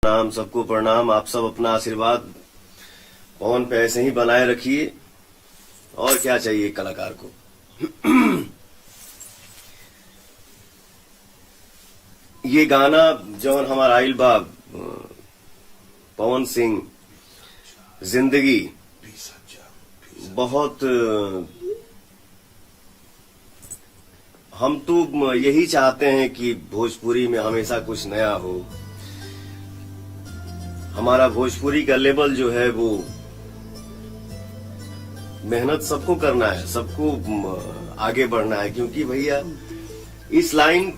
नाम सबको प्रणाम। आप सब अपना आशीर्वाद पवन पे ऐसे ही बनाए रखिए। और क्या चाहिए कलाकार को। ये गाना जौन हमारा आइल बा पवन सिंह जिंदगी बहुत, हम तो यही चाहते हैं कि भोजपुरी में हमेशा कुछ नया हो। हमारा भोजपुरी का लेवल जो है वो मेहनत सबको करना है, सबको आगे बढ़ना है। क्योंकि भैया इस लाइन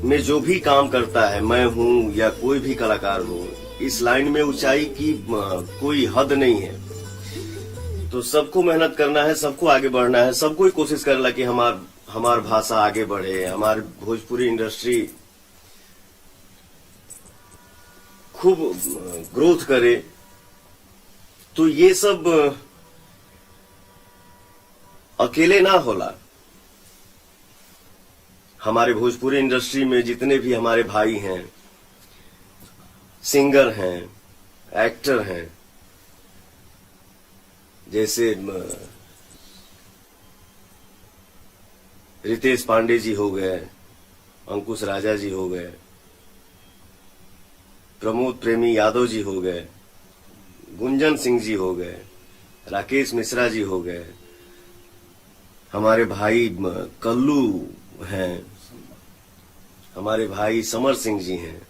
में जो भी काम करता है, मैं हूं या कोई भी कलाकार हो, इस लाइन में ऊंचाई की कोई हद नहीं है। तो सबको मेहनत करना है, सबको आगे बढ़ना है, सबको ही कोशिश करना कि हमार भाषा आगे बढ़े, हमारी भोजपुरी इंडस्ट्री खूब ग्रोथ करे। तो ये सब अकेले ना होला। हमारे भोजपुरी इंडस्ट्री में जितने भी हमारे भाई हैं, सिंगर हैं, एक्टर हैं, जैसे रितेश पांडे जी हो गए, अंकुश राजा जी हो गए, प्रमोद प्रेमी यादव जी हो गए, गुंजन सिंह जी हो गए, राकेश मिश्रा जी हो गए, हमारे भाई कल्लू हैं, हमारे भाई समर सिंह जी हैं,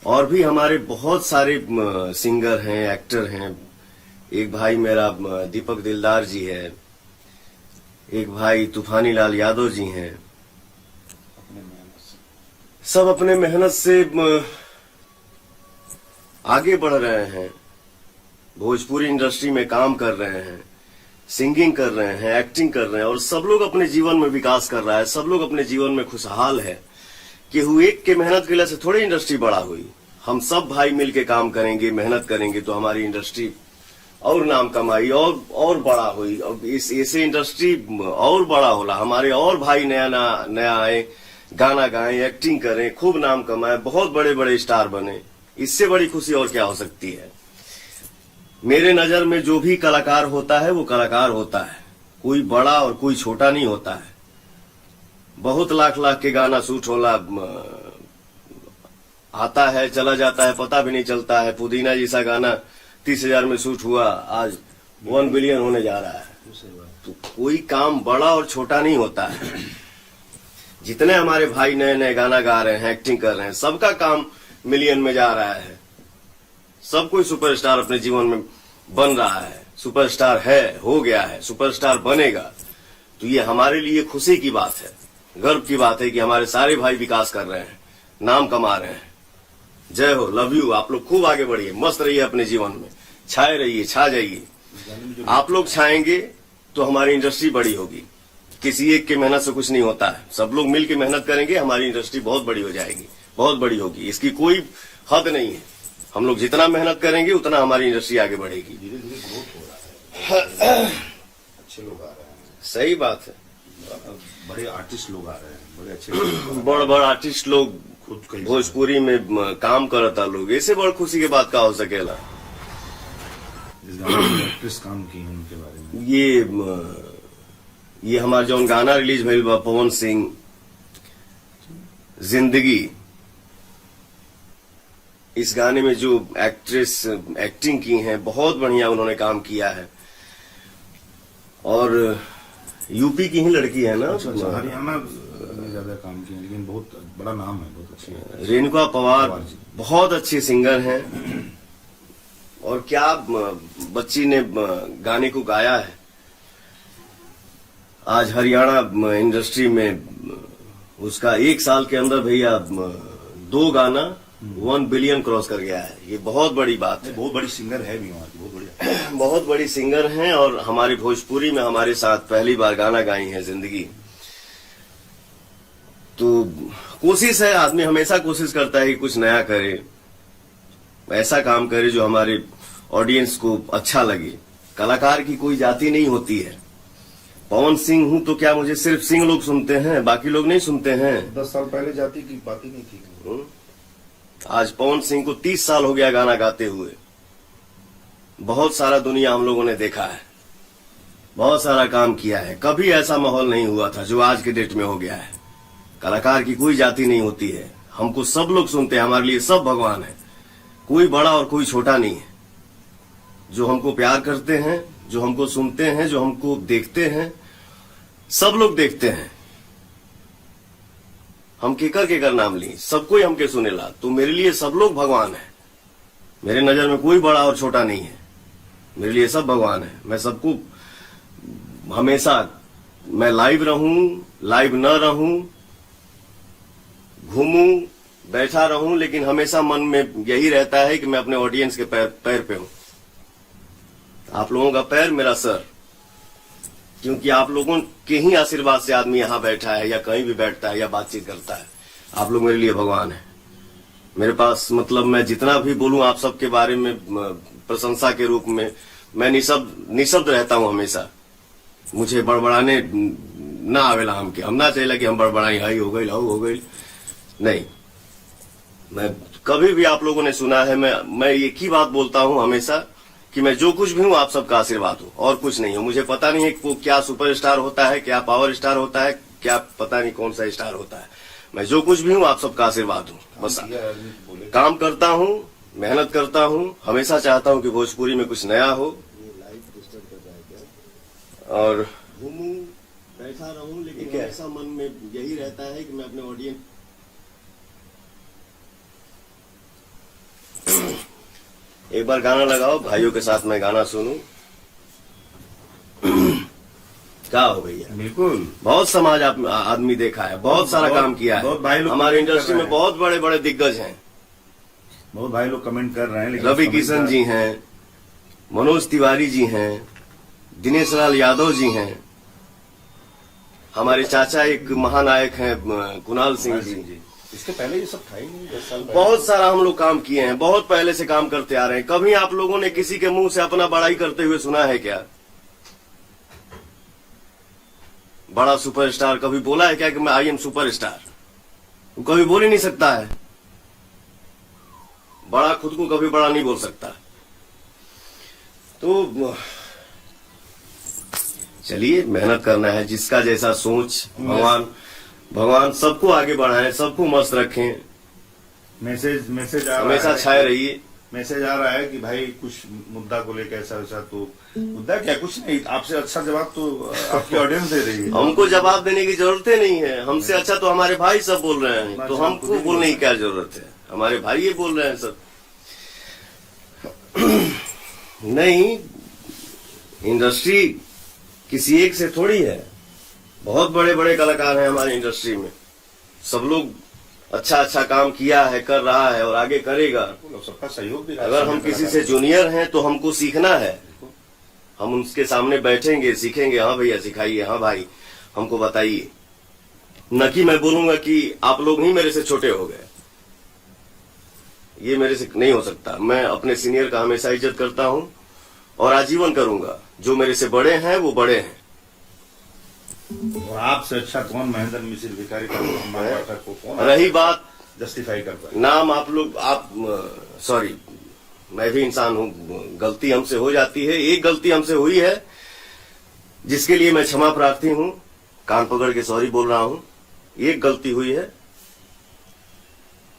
और भी हमारे बहुत सारे सिंगर हैं, एक्टर हैं। एक भाई मेरा दीपक दिलदार जी है, एक भाई तूफानी लाल यादव जी हैं। सब अपने मेहनत से आगे बढ़ रहे हैं, भोजपुरी इंडस्ट्री में काम कर रहे हैं, सिंगिंग कर रहे हैं, एक्टिंग कर रहे हैं, और सब लोग अपने जीवन में विकास कर रहा है। सब लोग अपने जीवन में खुशहाल है। केहू एक के मेहनत के लिए से थोड़ी इंडस्ट्री बड़ा हुई। हम सब भाई मिलके काम करेंगे, मेहनत करेंगे तो हमारी इंडस्ट्री और नाम कमाई और बड़ा हुई। और ऐसे इंडस्ट्री और बड़ा होला। हमारे और भाई नया आए, गाना गाएं, एक्टिंग करें, खूब नाम कमाएं, बहुत बड़े बड़े स्टार बने। इससे बड़ी खुशी और क्या हो सकती है। मेरे नजर में जो भी कलाकार होता है वो कलाकार होता है, कोई बड़ा और कोई छोटा नहीं होता है। बहुत लाख के गाना शूट होला, आता है चला जाता है, पता भी नहीं चलता है। पुदीना जैसा गाना 30,000 में शूट हुआ, आज 1 बिलियन होने जा रहा है। तो कोई काम बड़ा और छोटा नहीं होता है। जितने हमारे भाई नए गाना गा रहे हैं, एक्टिंग कर रहे हैं, सबका काम मिलियन में जा रहा है। सब कोई सुपरस्टार अपने जीवन में बन रहा है, सुपरस्टार है, हो गया है, सुपरस्टार बनेगा। तो ये हमारे लिए खुशी की बात है, गर्व की बात है कि हमारे सारे भाई विकास कर रहे हैं, नाम कमा रहे हैं। जय हो, लव यू। आप लोग खूब आगे बढ़िए, मस्त रहिए अपने जीवन में, छाए रहिए, छा जाइए। आप लोग छाएंगे तो हमारी इंडस्ट्री बड़ी होगी। किसी एक के मेहनत से कुछ नहीं होता है। सब लोग मिलकर मेहनत करेंगे, हमारी इंडस्ट्री बहुत बड़ी हो जाएगी, बहुत बड़ी होगी। इसकी कोई हद नहीं है। हम लोग जितना मेहनत करेंगे उतना हमारी इंडस्ट्री आगे बढ़ेगी। धीरे धीरे ग्रोथ हो रहा है, अच्छे लोग आ रहे हैं। सही बात है। बड़े आर्टिस्ट लोग आ रहे हैं, बड़े अच्छे बड़ आर्टिस्ट लोग भोजपुरी में काम करता लोग। ऐसे बड़ खुशी के बात का हो सकेला। इस गाने में एक्ट्रेस काम की है, उनके बारे में ये हमारा जो गाना रिलीज भइल बा पवन सिंह जिंदगी, इस गाने में जो एक्ट्रेस एक्टिंग की हैं बहुत बढ़िया उन्होंने काम किया है। और यूपी की ही लड़की है ना। हरियाणा में ज्यादा काम किया, लेकिन बहुत बड़ा नाम है, बहुत अच्छी। रेणुका पवार बहुत अच्छे सिंगर हैं। और क्या बच्ची ने गाने को गाया है। आज हरियाणा इंडस्ट्री में उसका 1 साल के अंदर भैया 2 गाना 1 बिलियन क्रॉस कर गया है। ये बहुत बड़ी बात है। बहुत बड़ी सिंगर है भी वहाँ की, बहुत बढ़िया, बहुत बड़ी सिंगर हैं। और हमारी भोजपुरी में हमारे साथ पहली बार गाना गाई है जिंदगी। तो कोशिश है, आदमी हमेशा कोशिश करता है कि कुछ नया करे, ऐसा काम करे जो हमारे ऑडियंस को अच्छा लगे। कलाकार की कोई जाति नहीं होती है। पवन सिंह हूं तो क्या मुझे सिर्फ सिंह लोग सुनते हैं, बाकी लोग नहीं सुनते हैं। 10 साल पहले जाति की बात ही नहीं थी। आज पवन सिंह को 30 साल हो गया गाना गाते हुए। बहुत सारा दुनिया हम लोगों ने देखा है, बहुत सारा काम किया है। कभी ऐसा माहौल नहीं हुआ था जो आज के डेट में हो गया है। कलाकार की कोई जाति नहीं होती है, हमको सब लोग सुनते हैं, हमारे लिए सब भगवान है। कोई बड़ा और कोई छोटा नहीं है। जो हमको प्यार करते हैं, जो हमको सुनते हैं, जो हमको देखते हैं, सब लोग देखते हैं। हम केकर नाम ली, सबको ही हमके सुनेला, तो मेरे लिए सब लोग भगवान है। मेरे नजर में कोई बड़ा और छोटा नहीं है, मेरे लिए सब भगवान है। मैं सबको हमेशा, मैं लाइव रहूं, लाइव न रहूं, घूमूं, बैठा रहूं, लेकिन हमेशा मन में यही रहता है कि मैं अपने ऑडियंस के पैर पे हूं। आप लोगों का पैर मेरा सर, क्योंकि आप लोगों के ही आशीर्वाद से आदमी यहां बैठा है या कहीं भी बैठता है या बातचीत करता है। आप लोग मेरे लिए भगवान है। मेरे पास मतलब मैं जितना भी बोलूं आप सबके बारे में प्रशंसा के रूप में, मैं निशब्द रहता हूं हमेशा। मुझे बड़बड़ाने ना आवेला, हम ना चाहिए कि हम बड़बड़ाई, हाई हो गई, लाऊ हो गई, नहीं। मैं कभी भी, आप लोगों ने सुना है, मैं एक ही बात बोलता हूं हमेशा कि मैं जो कुछ भी हूं आप सबका आशीर्वाद हूं और कुछ नहीं हूं। मुझे पता नहीं है वो क्या सुपरस्टार होता है, क्या पावर स्टार होता है, क्या पता नहीं कौन सा स्टार होता है। मैं जो कुछ भी हूं आप सबका आशीर्वाद हूं। बस काम करता हूं, मेहनत करता हूं, हमेशा चाहता हूं कि भोजपुरी में कुछ नया हो और घूमूं, बैठा रहूं, लेकिन हमेशा मन में यही रहता है कि मैं अपने ऑडियंस एक बार गाना लगाओ, भाइयों के साथ मैं गाना सुनूं। क्या हो भैया? बिल्कुल। बहुत समाज आदमी देखा है, बहुत सारा काम किया है। बहुत भाई लोग हमारे इंडस्ट्री में बहुत बड़े बड़े दिग्गज हैं। बहुत भाई लोग कमेंट कर रहे हैं, लेकिन रवि किशन जी हैं, मनोज तिवारी जी हैं, दिनेश लाल यादव जी हैं, हमारे चाचा एक महानायक हैं कुणाल सिंह जी। इसके पहले ये सब था ही नहीं, 10 साल पहले। बहुत सारा हम लोग काम किए हैं, बहुत पहले से काम करते आ रहे हैं। कभी आप लोगों ने किसी के मुंह से अपना बड़ाई करते हुए सुना है क्या? बड़ा सुपरस्टार कभी बोला है क्या कि मैं आई एम सुपरस्टार? वो कभी बोल ही नहीं सकता है। बड़ा खुद को कभी बड़ा नहीं बोल सकता। तो चलिए, मेहनत करना है। जिसका जैसा सोच, भगवान सबको आगे बढ़ाएं, सबको मस्त रखें। मैसेज आ रहा है, हमेशा छाए रहिए। मैसेज आ रहा है कि भाई कुछ मुद्दा को लेकर ऐसा वैसा, तो मुद्दा क्या, कुछ नहीं। आपसे अच्छा जवाब तो आपकी ऑडियंस दे रही है। हमको जवाब देने की जरूरत ही नहीं है। हमसे अच्छा तो हमारे भाई सब बोल रहे हैं, तो हमको बोलने की क्या जरूरत है? हमारे भाई ये बोल रहे हैं सब। नहीं, इंडस्ट्री किसी एक से थोड़ी है। बहुत बड़े बड़े कलाकार हैं हमारी इंडस्ट्री में। सब लोग अच्छा काम किया है, कर रहा है और आगे करेगा। सबका सहयोग भी। अगर हम किसी से जूनियर हैं तो हमको सीखना है। हम उनके सामने बैठेंगे, सीखेंगे। हाँ भैया सिखाइए, हाँ भाई हमको बताइए। न कि मैं बोलूंगा कि आप लोग ही मेरे से छोटे हो गए। ये मेरे से नहीं हो सकता। मैं अपने सीनियर का हमेशा इज्जत करता हूं और आजीवन करूंगा। जो मेरे से बड़े हैं वो बड़े हैं। और आपसे अच्छा कौन महेंद्र मिश्र भिखारी को कौन रही बात जस्टिफाई कर पाए? नाम आप सॉरी, मैं भी इंसान हूं, गलती हमसे हो जाती है। एक गलती हमसे हुई है जिसके लिए मैं क्षमा प्रार्थी हूं। कान पकड़ के सॉरी बोल रहा हूं। एक गलती हुई है,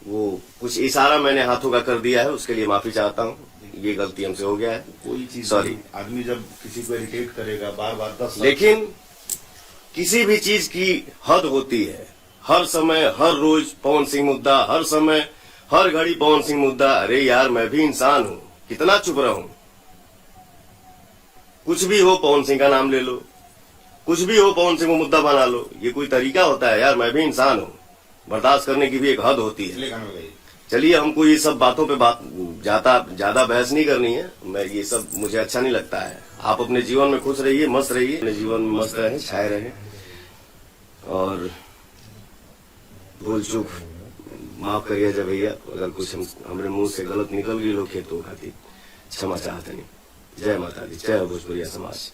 वो कुछ इशारा मैंने हाथों का कर दिया है, उसके लिए माफी चाहता हूं। ये गलती हमसे हो गया है। कोई चीज सॉरी। आदमी जब किसी को इरिटेट करेगा बार बार 10 साल, लेकिन किसी भी चीज की हद होती है। हर समय, हर रोज पवन सिंह मुद्दा, हर समय, हर घड़ी पवन सिंह मुद्दा। अरे यार, मैं भी इंसान हूं, कितना चुप रहूं? कुछ भी हो पवन सिंह का नाम ले लो, कुछ भी हो पवन सिंह को मुद्दा बना लो। ये कोई तरीका होता है यार? मैं भी इंसान हूं, बर्दाश्त करने की भी एक हद होती है। चलिए, हमको ये सब बातों पे ज्यादा बहस नहीं करनी है। मैं ये सब मुझे अच्छा नहीं लगता है। आप अपने जीवन में खुश रहिए, मस्त रहिए, अपने जीवन में मस्त रहें, छाए रहें। और भूल चूक माफ करिए जब भैया, अगर कुछ हमारे मुंह से गलत निकल गई लोग खेतों खातिर क्षमा चाहते नहीं। जय माता दी, जय भोजपुरिया समाज।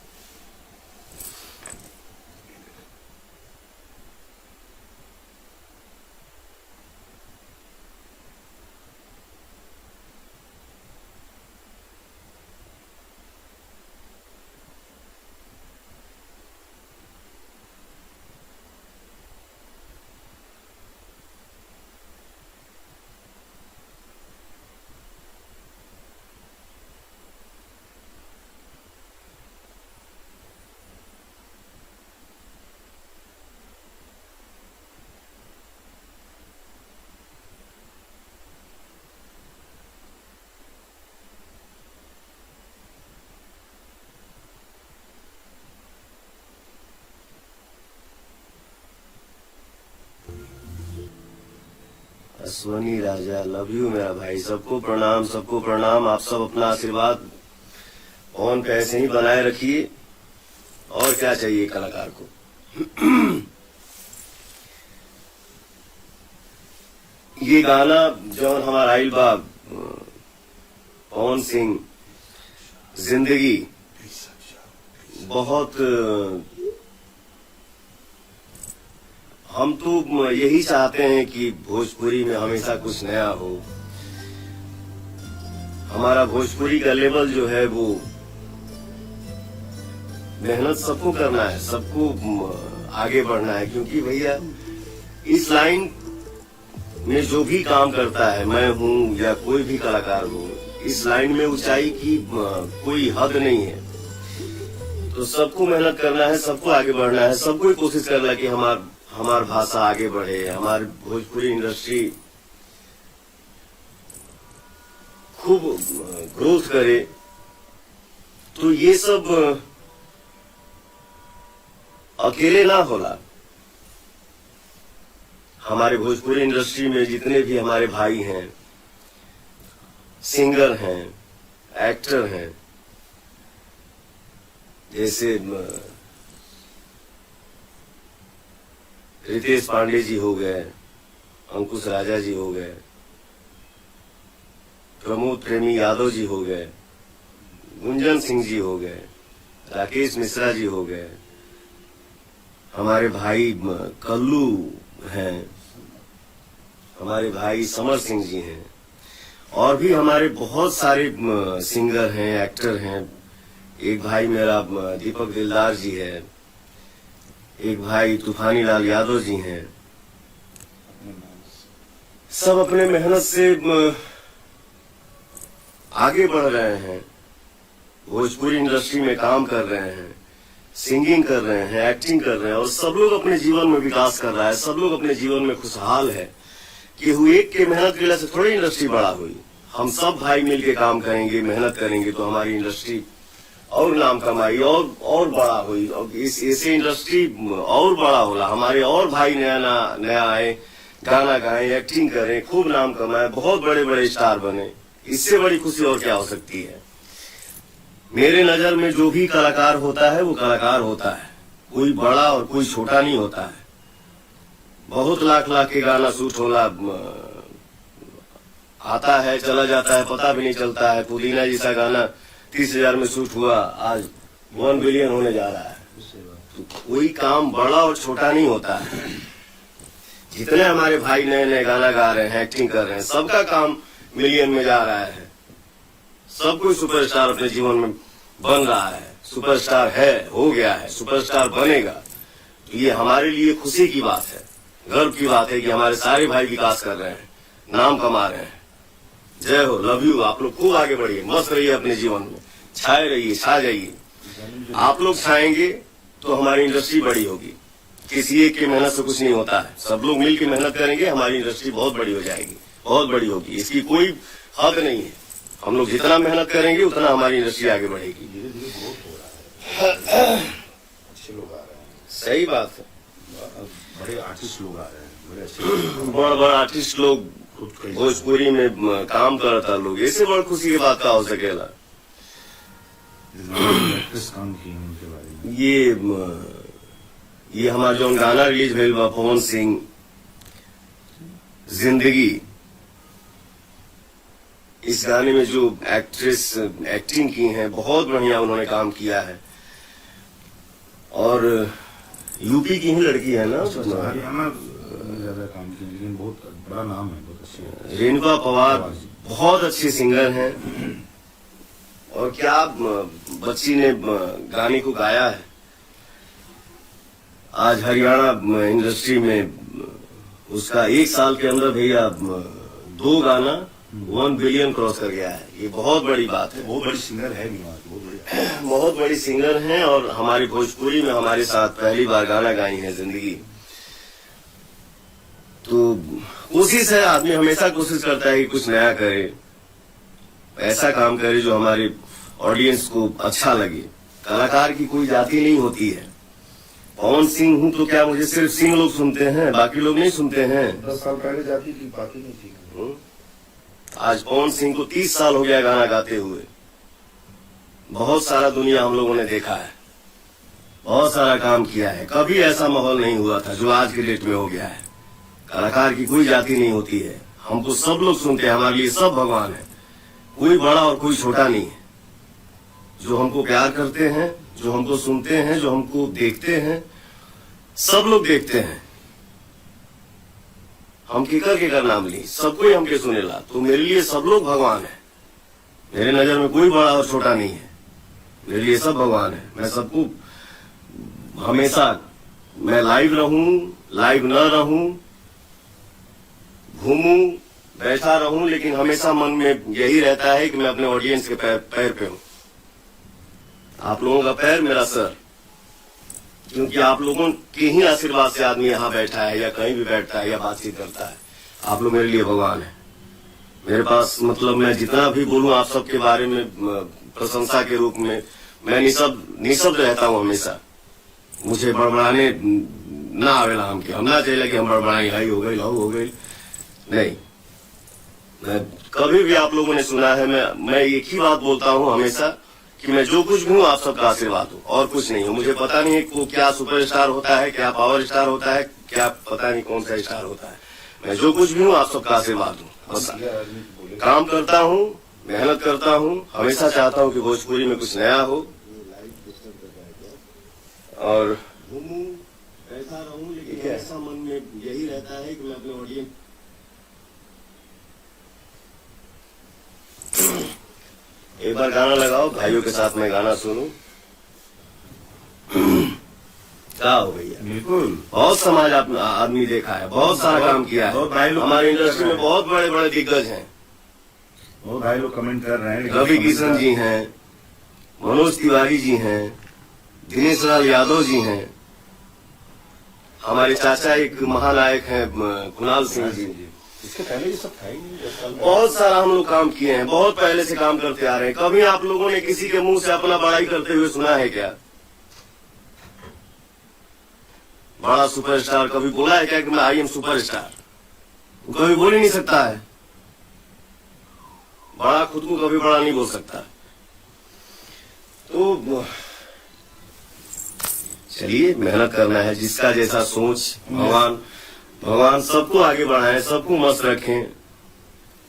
अश्वनी राजा, लव यू मेरा भाई। सबको प्रणाम, सबको प्रणाम। आप सब अपना आशीर्वाद पवन पे ऐसे ही बनाए रखिए। और क्या चाहिए कलाकार को। ये गाना जौन हमारा आइल बा पवन सिंह जिंदगी, बहुत हम तो यही चाहते हैं कि भोजपुरी में हमेशा कुछ नया हो। हमारा भोजपुरी का लेवल जो है वो मेहनत सबको करना है, सबको आगे बढ़ना है। क्योंकि भैया इस लाइन में जो भी काम करता है, मैं हूँ या कोई भी कलाकार हो, इस लाइन में ऊंचाई की कोई हद नहीं है। तो सबको मेहनत करना है, सबको आगे बढ़ना है, सबको कोशिश करना कि हमार भाषा आगे बढ़े, हमारी भोजपुरी इंडस्ट्री खूब ग्रोथ करे। तो ये सब अकेले ना होला। हमारे भोजपुरी इंडस्ट्री में जितने भी हमारे भाई हैं, सिंगर हैं, एक्टर हैं, जैसे रितेश पांडे जी हो गए, अंकुश राजा जी हो गए, प्रमोद प्रेमी यादव जी हो गए, गुंजन सिंह जी हो गए, राकेश मिश्रा जी हो गए, हमारे भाई कल्लू हैं, हमारे भाई समर सिंह जी हैं, और भी हमारे बहुत सारे सिंगर हैं, एक्टर हैं। एक भाई मेरा दीपक दिलदार जी है, एक भाई तूफानी लाल यादव जी हैं। सब अपने मेहनत से आगे बढ़ रहे हैं, भोजपुरी इंडस्ट्री में काम कर रहे हैं, सिंगिंग कर रहे हैं, एक्टिंग कर रहे हैं, और सब लोग अपने जीवन में विकास कर रहा है। सब लोग अपने जीवन में खुशहाल है। कि एक के मेहनत के से थोड़ी इंडस्ट्री बड़ा हुई। हम सब भाई मिलके काम करेंगे, मेहनत करेंगे तो हमारी इंडस्ट्री और नाम कमाई और बड़ा हुई। और ऐसे इंडस्ट्री और बड़ा होला। हमारे और भाई नया आए, गाना गाएं, एक्टिंग करें, खूब नाम कमाए, बहुत बड़े बड़े स्टार बने। इससे बड़ी खुशी और क्या हो सकती है। मेरे नजर में जो भी कलाकार होता है वो कलाकार होता है, कोई बड़ा और कोई छोटा नहीं होता है। बहुत लाख के गाना शूट होला, आता है चला जाता है, पता भी नहीं चलता है। पुदीना जैसा गाना 30,000 में शूट हुआ, आज 1 बिलियन होने जा रहा है। तो कोई काम बड़ा और छोटा नहीं होता है। जितने हमारे भाई नए गाना गा रहे हैं, एक्टिंग कर रहे हैं, सबका काम मिलियन में जा रहा है। सब कोई सुपरस्टार अपने जीवन में बन रहा है, सुपरस्टार है, हो गया है, सुपरस्टार बनेगा। तो ये हमारे लिए खुशी की बात है, गर्व की बात है कि हमारे सारे भाई विकास कर रहे हैं, नाम कमा रहे हैं। जय हो, लव यू। आप लोग खूब आगे बढ़िए, मस्त रहिए अपने जीवन में, छाए रहिए, छा जाइए। आप लोग छाएंगे तो हमारी इंडस्ट्री बड़ी होगी। किसी एक की मेहनत से कुछ नहीं होता है। सब लोग मिलकर मेहनत करेंगे, हमारी इंडस्ट्री बहुत बड़ी हो जाएगी, बहुत बड़ी होगी। इसकी कोई हद नहीं है। हम लोग जितना मेहनत करेंगे उतना हमारी इंडस्ट्री आगे बढ़ेगी। धीरे धीरे ग्रोथ हो रहा है, अच्छे लोग आ रहे हैं। सही बात है। बड़े आर्टिस्ट लोग आ रहे हैं, बड़े अच्छे बड़ा आर्टिस्ट लोग भोजपुरी में काम करता लोग। इससे बड़ खुशी की बात का हो सकेला। काम किए उनके बारे में। ये हमारा जो गाना रिलीज भेल बा पवन सिंह जिंदगी, इस गाने में जो एक्ट्रेस एक्टिंग की हैं, बहुत बढ़िया उन्होंने काम किया है। और यूपी की ही लड़की है ना, ज्यादा काम किया, लेकिन बहुत बड़ा नाम है, बहुत अच्छी। रेणुका पवार बहुत अच्छी सिंगर हैं। और क्या बच्ची ने गाने को गाया है। आज हरियाणा इंडस्ट्री में उसका 1 साल के अंदर भैया 2 गाना 1 बिलियन क्रॉस कर गया है। ये बहुत बड़ी बात है। बहुत बड़ी सिंगर है भी, बहुत बड़ी सिंगर हैं। और हमारी भोजपुरी में हमारे साथ पहली बार गाना गाई है जिंदगी। तो कोशिश है, आदमी हमेशा कोशिश करता है कि कुछ नया करे, ऐसा काम करे जो हमारे ऑडियंस को अच्छा लगे। कलाकार की कोई जाति नहीं होती है, पवन सिंह हूँ तो क्या मुझे सिर्फ सिंह लोग सुनते हैं, बाकी लोग नहीं सुनते हैं? 10 साल पहले जाती थी, बात ही नहीं थी। आज पवन सिंह को 30 साल हो गया गाना गाते हुए। बहुत सारा दुनिया हम लोगों ने देखा है, बहुत सारा काम किया है। कभी ऐसा माहौल नहीं हुआ था जो आज के डेट में हो गया है। कलाकार की कोई जाति नहीं होती है, हमको सब लोग सुनते हैं, हमारे लिए सब भगवान है। कोई बड़ा और कोई छोटा नहीं है। जो हमको प्यार करते हैं, जो हमको सुनते हैं, जो हमको देखते हैं, सब लोग देखते हैं। हम केकर नाम ली, सबको ही हमके सुनेला, तो मेरे लिए सब लोग भगवान है। मेरे नजर में कोई बड़ा और छोटा नहीं है, मेरे लिए सब भगवान है। मैं सबको हमेशा, मैं लाइव रहूं, लाइव न रहूं, घूमूं, बैठा रहूं, लेकिन हमेशा मन में यही रहता है कि मैं अपने ऑडियंस के पैर पे हूं। आप लोगों का पैर मेरा सर, क्योंकि आप लोगों के ही आशीर्वाद से आदमी यहाँ बैठा है या कहीं भी बैठता है या बातचीत करता है। आप लोग मेरे लिए भगवान है। मेरे पास मतलब मैं जितना भी बोलूं आप सबके बारे में प्रशंसा के रूप में, मैं निशब्द रहता हूं हमेशा। मुझे बड़बड़ाने ना आवेला, हम ना चाहिए कि हम बड़बड़ाई, हाई हो गई, लव हो गई, नहीं। मैं कभी भी, आप लोगों ने सुना है, मैं एक ही बात बोलता हूं हमेशा कि मैं जो कुछ भी हूं आप सबका आशीर्वाद हूं और कुछ नहीं हूं। मुझे पता नहीं को क्या सुपरस्टार होता है, क्या पावर स्टार होता है, क्या पता नहीं कौन सा स्टार होता है। मैं जो कुछ भी हूं आप सबका आशीर्वाद हूं। बस काम करता हूं, मेहनत करता हूं, हमेशा चाहता हूं कि भोजपुरी में कुछ नया हो और घूमूं, ऐसा रहूं, लेकिन ऐसा मन में यही रहता है कि मैं अपने ऑडियंस एक बार गाना लगाओ, भाइयों के साथ मैं गाना सुनूं। क्या हो भैया? बिल्कुल। बहुत समाज आदमी देखा है, बहुत सारा काम किया है। बहुत भाई लोग हमारी इंडस्ट्री में बहुत बड़े बड़े दिग्गज हैं। बहुत भाई लोग कमेंट कर रहे हैं। रवि किशन जी हैं, मनोज तिवारी जी हैं, दिनेश लाल यादव जी हैं, हमारे चाचा एक महानायक हैं कुणाल सिंह जी। इसके पहले ये सब था ही नहीं। बहुत सारा हम लोग काम किए हैं, बहुत पहले से काम करते आ रहे हैं। कभी आप लोगों ने किसी के मुंह से अपना बड़ाई करते हुए सुना है क्या? बड़ा सुपरस्टार कभी बोला है क्या कि मैं आई एम सुपरस्टार? वो कभी बोल ही नहीं सकता है। बड़ा खुद को कभी बड़ा नहीं बोल सकता। तो चलिए, मेहनत करना है। जिसका जैसा सोच, भगवान सबको आगे बढ़ाएं, सबको मस्त रखें।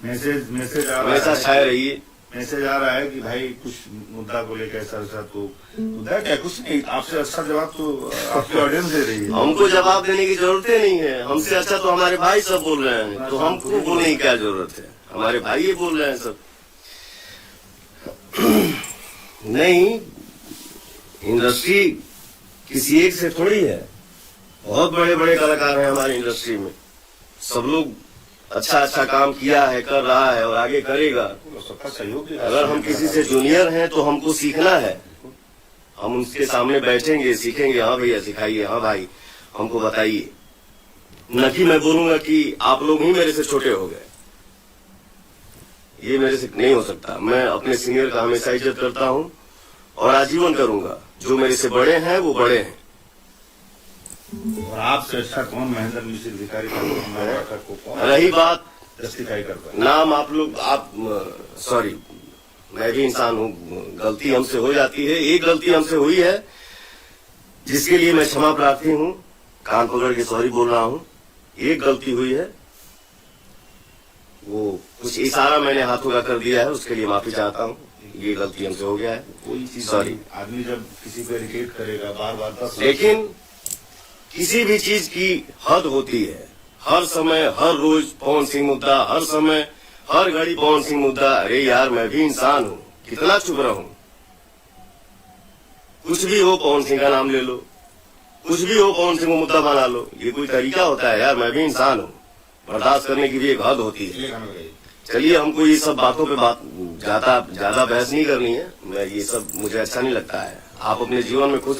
मैसेज आ रहा हमेशा है, छाए रहिए। मैसेज आ रहा है कि भाई कुछ मुद्दा को लेकर ऐसा तो मुद्दा क्या, कुछ नहीं। आपसे अच्छा जवाब तो आपकी ऑडियंस दे रही है। हमको जवाब देने की जरूरत ही नहीं है। हमसे अच्छा तो हमारे भाई सब बोल रहे हैं, तो हमको बोलने की क्या जरूरत है? हमारे भाई ये बोल रहे हैं सब। नहीं, इंडस्ट्री किसी एक से थोड़ी है। बहुत बड़े बड़े कलाकार हैं हमारी इंडस्ट्री में। सब लोग अच्छा काम किया है, कर रहा है और आगे करेगा। सबका सहयोग। अगर हम किसी से जूनियर हैं तो हमको सीखना है। हम उनके सामने बैठेंगे, सीखेंगे। हाँ भैया सिखाइए, हाँ भाई हमको बताइए। न कि मैं बोलूंगा कि आप लोग ही मेरे से छोटे हो गए। ये मेरे से नहीं हो सकता। मैं अपने सीनियर का हमेशा इज्जत करता हूँ और आजीवन करूंगा। जो मेरे से बड़े हैं वो बड़े हैं। और आपसे अच्छा कौन महेंद्र मिश्र भिखारी को रही बात जस्टिफाई करता है? नाम, आप सॉरी, मैं भी इंसान हूँ, गलती हमसे हो जाती है। एक गलती हमसे हुई है जिसके लिए मैं क्षमा प्रार्थी हूँ। कान पकड़ के सॉरी बोल रहा हूँ। एक गलती हुई है, वो कुछ इशारा मैंने हाथों का कर दिया है, उसके लिए माफी चाहता हूँ। ये गलती हमसे हो गया है, कोई चीज सॉरी। आदमी जब किसी को इरिटेट करेगा बार 10, लेकिन किसी भी चीज की हद होती है। हर समय, हर रोज पवन सिंह मुद्दा, हर समय, हर घड़ी पवन सिंह मुद्दा। अरे यार, मैं भी इंसान हूँ, कितना चुप रहूं? कुछ भी हो पवन सिंह का नाम ले लो, कुछ भी हो पवन सिंह को मुद्दा बना लो। ये कोई तरीका होता है? यार, मैं भी इंसान हूँ, बर्दाश्त करने की भी एक हद होती है। चलिए, हमको ये सब बातों पे ज्यादा बहस नहीं करनी है। मैं ये सब, मुझे अच्छा नहीं लगता है। आप अपने जीवन में खुश